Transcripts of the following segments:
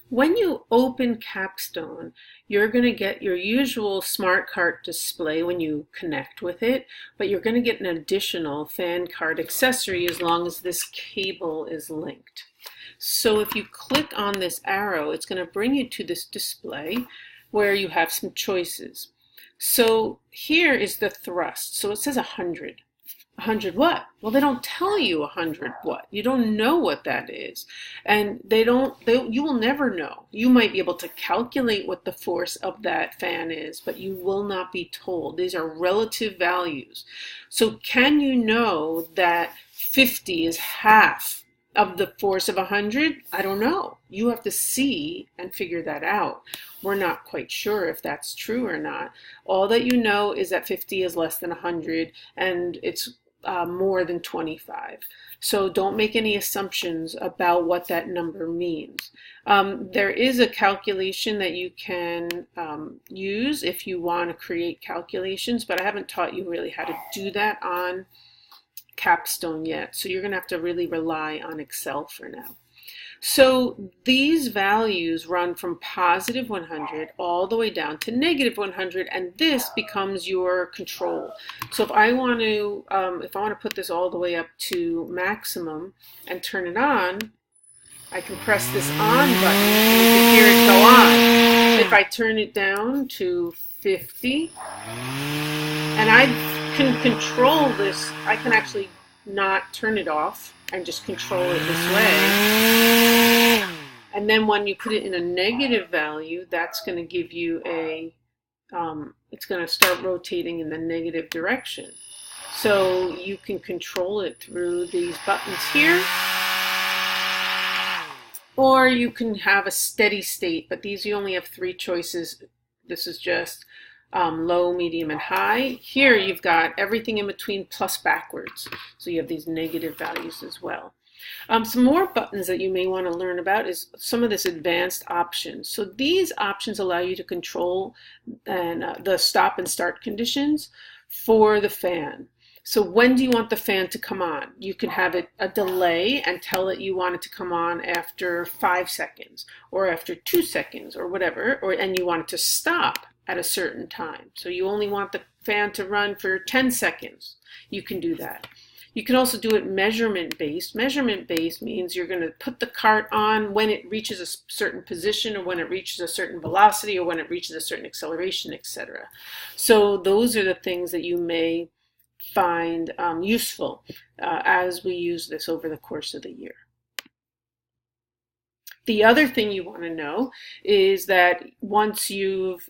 When you open Capstone, you're going to get your usual smart cart display when you connect with it, but you're going to get an additional fan cart accessory as long as this cable is linked. So if you click on this arrow, it's going to bring you to this display where you have some choices. So here is the thrust. So it says 100. 100 what? Well, they don't tell you 100 what. You don't know what that is. And you will never know. You might be able to calculate what the force of that fan is, but you will not be told. These are relative values. So can you know that 50 is half of the force of 100? I don't know. You have to see and figure that out. We're not quite sure if that's true or not. All that you know is that 50 is less than 100 and it's more than 25. So don't make any assumptions about what that number means. There is a calculation that you can use if you want to create calculations, but I haven't taught you really how to do that on Capstone yet. So you're going to have to really rely on Excel for now. So these values run from positive 100 all the way down to negative 100, and this becomes your control. So if I want to put this all the way up to maximum and turn it on, I can press this on button and you can hear it go on. If I turn it down to 50, and I can control this, I can actually not turn it off and just control it this way. And then when you put it in a negative value, that's going to give you it's going to start rotating in the negative direction. So you can control it through these buttons here. Or you can have a steady state, but these you only have 3 choices. This is just low, medium, and high. Here you've got everything in between plus backwards. So you have these negative values as well. Some more buttons that you may want to learn about is some of this advanced options. So these options allow you to control the stop and start conditions for the fan. So when do you want the fan to come on? You can have it a delay and tell it you want it to come on after 5 seconds or after 2 seconds or whatever, and you want it to stop at a certain time. So you only want the fan to run for 10 seconds. You can do that. You can also do it measurement based. Measurement based means you're going to put the cart on when it reaches a certain position or when it reaches a certain velocity or when it reaches a certain acceleration, etc. So those are the things that you may find useful as we use this over the course of the year. The other thing you want to know is that once you've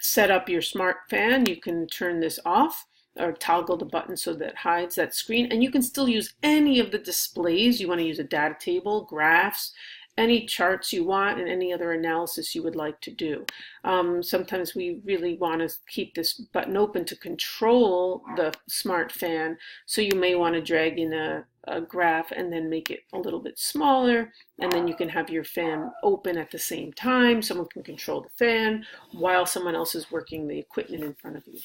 set up your smart fan, you can turn this off or toggle the button so that it hides that screen, and you can still use any of the displays. You want to use a data table, graphs, any charts you want, and any other analysis you would like to do. Sometimes we really want to keep this button open to control the smart fan, so you may want to drag in a graph and then make it a little bit smaller, and then you can have your fan open at the same time. Someone can control the fan while someone else is working the equipment in front of you.